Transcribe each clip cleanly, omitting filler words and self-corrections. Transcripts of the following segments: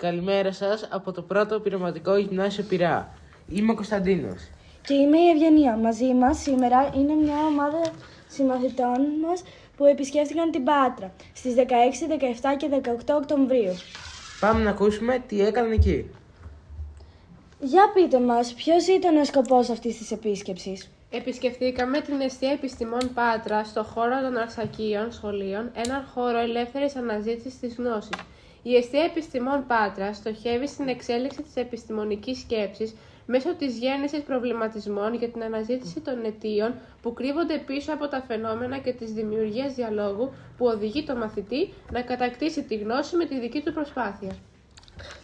Καλημέρα σας από το πρώτο πειραματικό γυμνάσιο Πειραιά. Είμαι ο Κωνσταντίνος. Και είμαι η Ευγενία. Μαζί μας σήμερα είναι μια ομάδα συμμαθητών μας που επισκέφτηκαν την Πάτρα στις 16, 17 και 18 Οκτωβρίου. Πάμε να ακούσουμε τι έκαναν εκεί. Για πείτε μας, ποιος ήταν ο σκοπός αυτής της επίσκεψης? Επισκεφθήκαμε την Εστία Επιστημών Πάτρα στο χώρο των Αρσακίων Σχολείων, έναν χώρο ελεύθερης αναζήτησης της γνώσης. Η Εστία Επιστημών Πάτρα στοχεύει στην εξέλιξη της επιστημονικής σκέψης μέσω της γέννησης προβληματισμών για την αναζήτηση των αιτίων που κρύβονται πίσω από τα φαινόμενα και της δημιουργίας διαλόγου που οδηγεί το μαθητή να κατακτήσει τη γνώση με τη δική του προσπάθεια.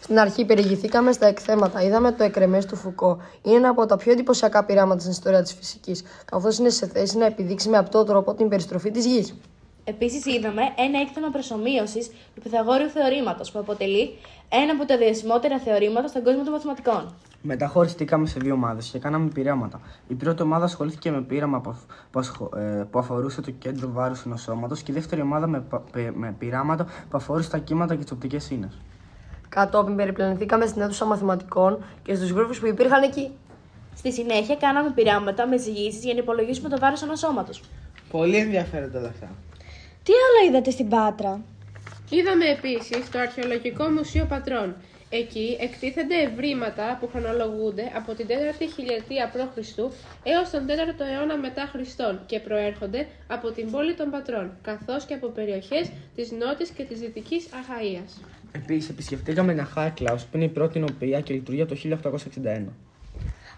Στην αρχή περιηγηθήκαμε στα εκθέματα. Είδαμε το εκρεμές του Φουκώ. Είναι ένα από τα πιο εντυπωσιακά πειράματα στην ιστορία της φυσικής, καθώς είναι σε θέση να επιδείξει με απτό τρόπο την περιστροφή της γης. Επίσης, είδαμε ένα έκθεμα προσομοίωσης του Πυθαγόριου θεωρήματος, που αποτελεί ένα από τα διασημότερα θεωρήματα στον κόσμο των μαθηματικών. Μετά χωριστήκαμε σε δύο ομάδες και κάναμε πειράματα. Η πρώτη ομάδα ασχολήθηκε με πείραμα που αφορούσε το κέντρο βάρους ενός σώματος και η δεύτερη ομάδα με πειράματα που αφορούσε τα κύματα και τις οπτικές ίνες. Κατόπιν περιπλανηθήκαμε στην αίθουσα μαθηματικών και στους γκρούπους που υπήρχαν εκεί. Στη συνέχεια, κάναμε πειράματα με ζυγίσεις για να υπολογίσουμε το βάρος ενός σώματος. Πολύ ενδιαφέροντα όλα αυτά. Τι άλλο είδατε στην Πάτρα? Είδαμε επίσης το Αρχαιολογικό Μουσείο Πατρών. Εκεί εκτίθενται ευρήματα που χρονολογούνται από την 4η χιλιετία π.Χ. έως τον 4ο αιώνα μετά Χριστόν και προέρχονται από την πόλη των Πατρών, καθώς και από περιοχές της Νότης και της Δυτικής Αχαΐας. Επίσης, επισκεφτήκαμε την Αχάια Κλάους, που είναι η πρώτη νοπία και λειτουργεί το 1861.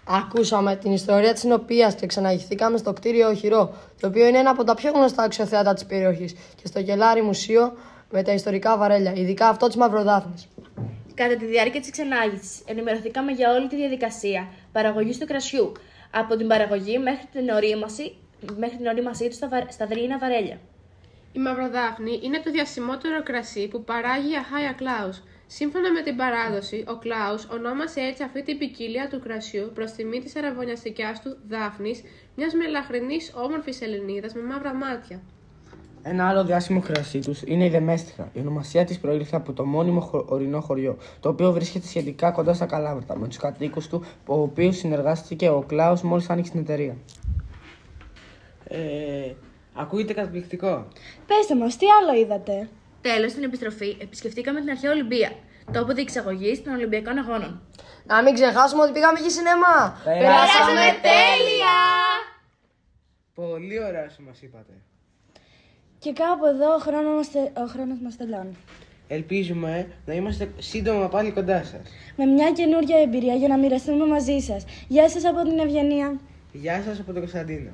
Ακούσαμε την ιστορία της νοπίας και ξαναγηθήκαμε στο κτίριο Οχυρό, το οποίο είναι ένα από τα πιο γνωστά αξιοθέατα της περιοχής, και στο Γελάρι Μουσείο με τα ιστορικά βαρέλια, ειδικά αυτό της Μαυροδάφνης. Κατά τη διάρκεια της ξενάγησης, ενημερωθήκαμε για όλη τη διαδικασία παραγωγής του κρασιού, από την παραγωγή μέχρι την ορίμασή του στα δρύινα βαρέλια. Η Μαυροδάφνη είναι το διασημότερο κρασί που παράγει η Αχάια Κλάους. Σύμφωνα με την παράδοση, ο Κλάους ονόμασε έτσι αυτή την ποικιλία του κρασιού προς τιμή της αραβωνιαστικιάς του Δάφνης, μιας μελαχρινής όμορφης Ελληνίδας με μαύρα μάτια. Ένα άλλο διάσημο κρασί τους είναι η Δεμέστιχα. Η ονομασία της προήλθε από το μόνιμο ορεινό χωριό, το οποίο βρίσκεται σχετικά κοντά στα Καλάβρητα, με τους κατοίκους του, ο οποίος συνεργάστηκε ο Κλάους μόλις άνοιξε την εταιρεία. Ακούγεται καταπληκτικό. Πέστε μας, τι άλλο είδατε? Τέλος, στην επιστροφή, επισκεφτήκαμε την αρχαία Ολυμπία, τόπο διεξαγωγής των Ολυμπιακών Αγώνων. Να μην ξεχάσουμε ότι πήγαμε και σινεμά. Περάσαμε τέλεια! Πολύ ωραία σου μας είπατε. Και κάπου εδώ ο χρόνος μας τελειώνει. Ελπίζουμε να είμαστε σύντομα πάλι κοντά σας. Με μια καινούργια εμπειρία για να μοιραστούμε μαζί σας. Γεια σας από την Ευγενία. Γεια σας από τον Κωνσταντίνο.